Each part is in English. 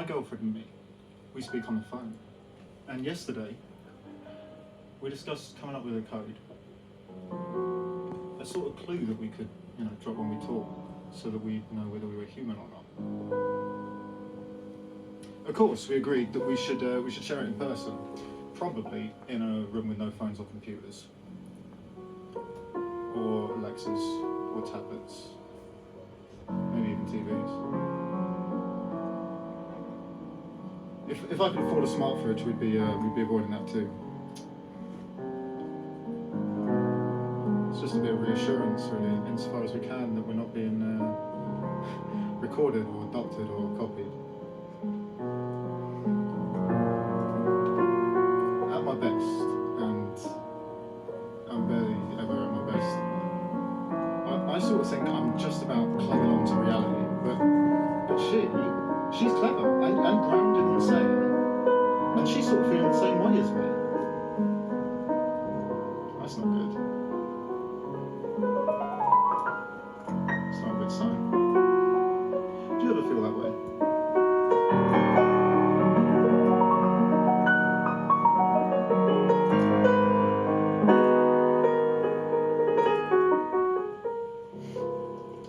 My girlfriend and me, we speak on the phone. And yesterday, we discussed coming up with a code. A sort of clue that we could, drop when we talk, so that we'd know whether we were human or not. Of course, we agreed that we should share it in person, probably in a room with no phones or computers, or Alexas, or tablets, maybe even TVs. If I could afford a smart fridge, we'd be avoiding that too. It's just a bit of reassurance, really, insofar as we can, that we're not being recorded or adopted or copied. At my best, and I'm barely ever at my best, I sort of think I'm just about clinging on to reality, but she's clever and grounded and sane, and she's sort of feeling the same way as me. That's not good. It's not a good sign. Do you ever feel that way?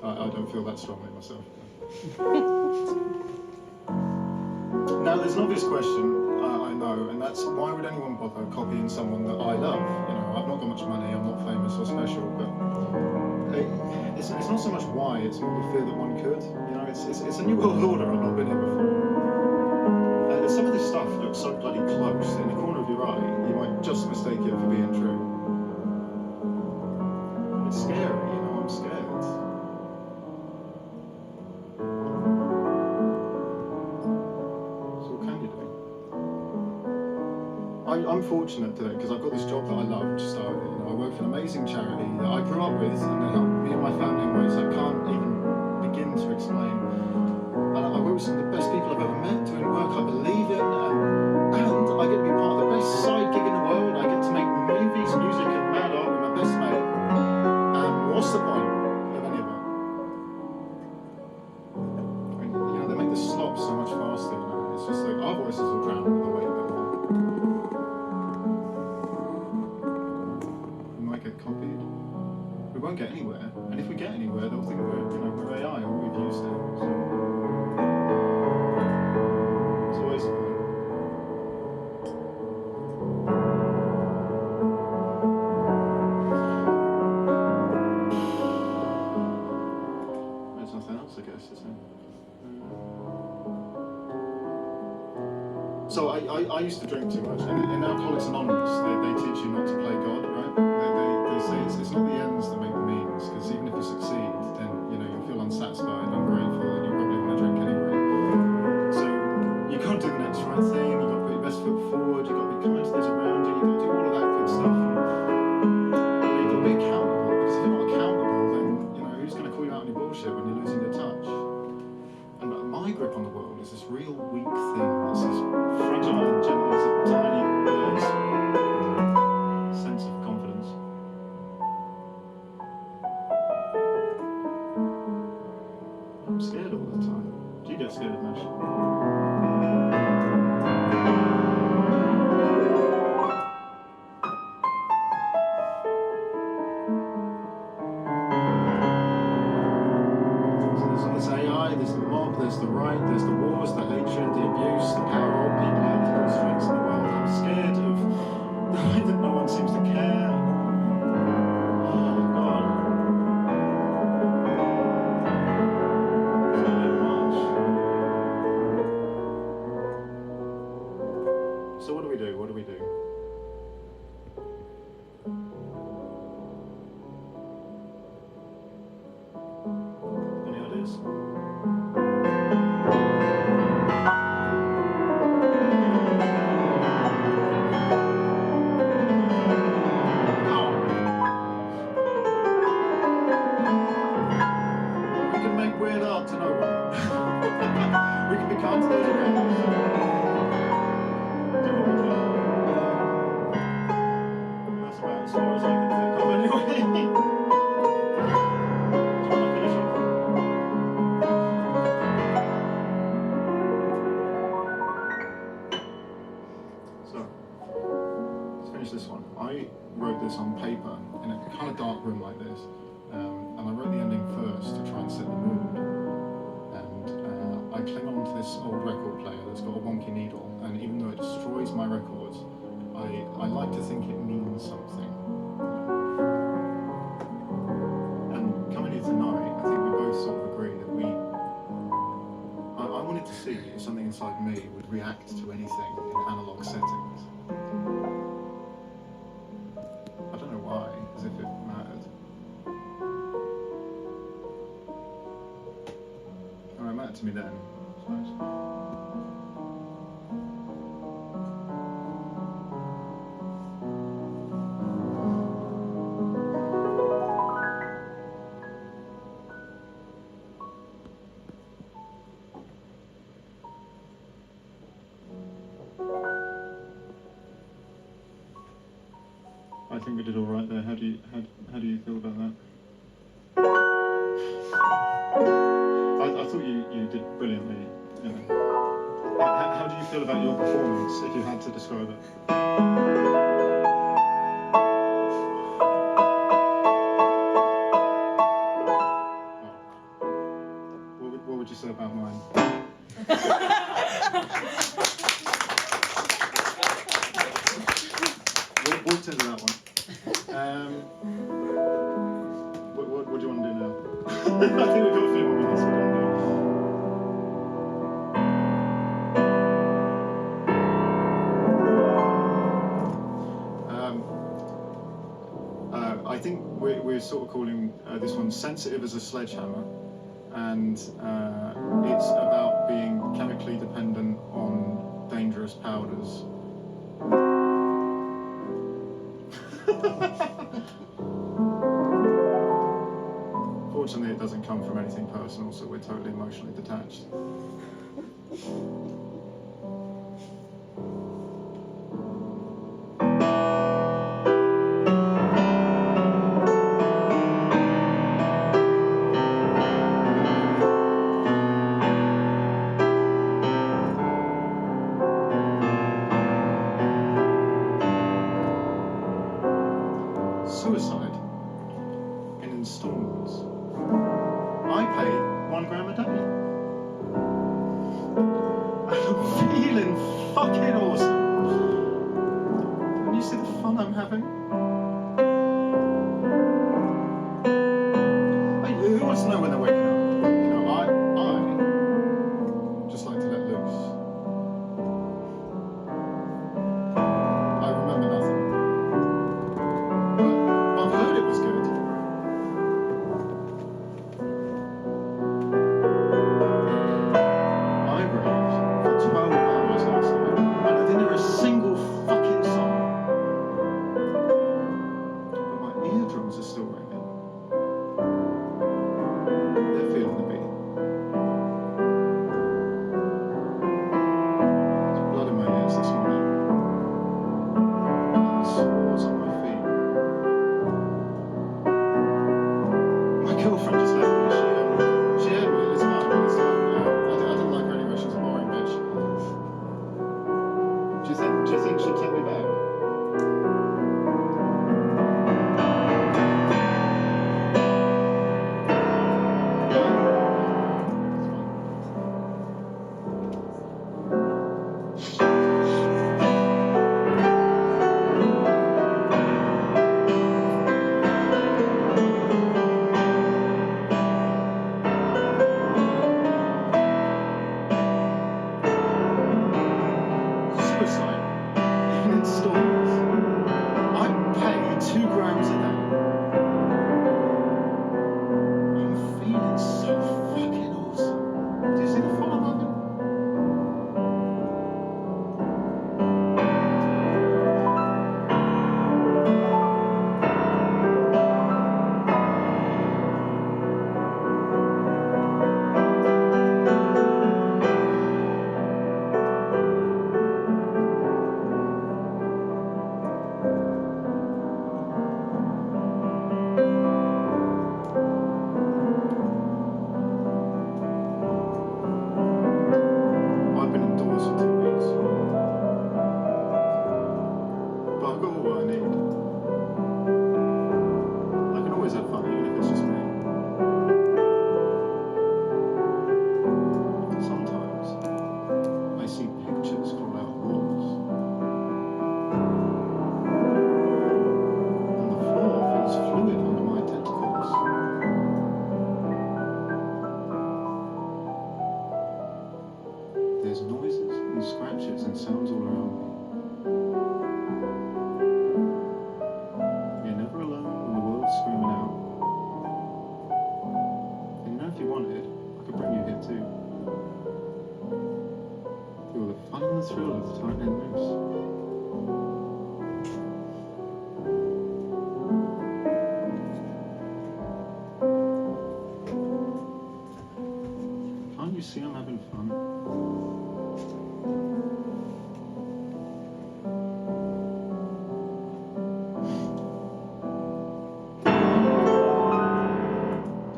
I don't feel that strongly myself. Now, there's an obvious question, I know, and that's why would anyone bother copying someone that I love? I've not got much money, I'm not famous or special, but it's not so much why, it's more the fear that one could. It's a new world order, I've not been here before. Some of this stuff looks so bloody close, in the corner of your eye, you might just mistake it for being true. It's scary, I'm scared. I'm fortunate today because I've got this job that I love to start with. I work for an amazing charity that I grew up with, and they help me and my family in ways I can't even begin to explain. And I work with some of the best people I've ever met, doing work I believe in, and I get to be part of the best side gig in the world. I get to make movies, music, and mad art with my best mate. And what's the point of any of it? They make the slop so much faster. It's just like our voices will drown with the weight of it. Get copied. We won't get anywhere, and if we get anywhere, they'll think we're AI or we've used it. So it's always a point. There's nothing else, I guess, is there? So I used to drink too much, and in Alcoholics Anonymous, they teach you not to play God, right? They say it's not the ends that make the means, because even if you succeed, then you'll feel unsatisfied, ungrateful, and you'll probably want to drink anyway. So you've got to do the next right thing, you've got to put your best foot forward, you've got to be kind to those around you, you've got to do all of that good stuff. And you've got to be accountable, because if you're not accountable, then who's going to call you out on your bullshit when you're losing your touch? And my grip on the world is this real weak thing. It's this fragile and gentle as a tiny bird's sense of confidence. I'm scared all the time. Do you get scared, Mash? There's AI, there's the mob, there's the right, there's the wars, the hatred, the abuse, the power of old people and the strengths in the world. I'm scared of the way that no one seems to care. Oh, God. It's a bit much. So what do we do? What do we do? Any ideas? Weird art to no one. We can be kind to those around us. Do what we can. watch this one. I wrote this on paper in a kind of dark room like this, and I wrote the ending first to try and set the mood. And I cling on to this old record player that's got a wonky needle, and even though it destroys my records, I like to think it means something. And coming here tonight, I think we both sort of agree that I wanted to see if something inside me would react to anything in analog settings. I don't know why, as if it mattered. Or it mattered to me then, I suppose. I think we did all right there. How do you feel about that? I thought you did brilliantly. You know. How do you feel about your performance, if you had to describe it? What would you say about mine? Walked into that one. What do you want to do now? I think we've got a few more minutes. I think we're sort of calling this one Sensitive as a Sledgehammer, and it's about being chemically dependent on dangerous powders. Fortunately, it doesn't come from anything personal, so we're totally emotionally detached. Suicide in installments. I pay 1 gram a day. And I'm feeling fucking awesome. Can you see the fun I'm having? Hey, who wants to know when they're waking up? You know, I just like to let loose. I remember nothing. But I've heard it was good. I raved for 12 hours last night, and I didn't hear a single fucking song. But my eardrums are still ringing. They're feeling the beat. There's blood in my ears this morning. And the sores on my feet. My girlfriend just left me. She had me. It's fine. It's fine. I didn't like her anyway. She's a boring bitch. Do you think she'd take me back? Suicide in installments. I pay 2 grams a day. I'm feeling so fucking awesome. Do you see the fun I'm having? noises and scratches and sounds all around me. You're never alone when the world's screaming out. And you know, if you wanted, I could bring you here too. Feel the fun and the thrill of the tightening noose. Can't you see I'm having fun?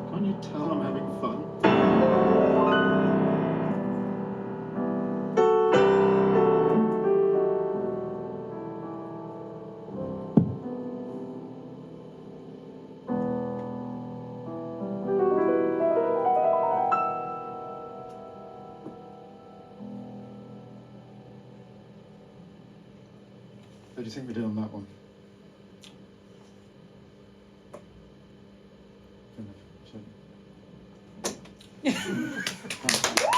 Can't you tell I'm having fun? How do you think we did on that one? Good enough.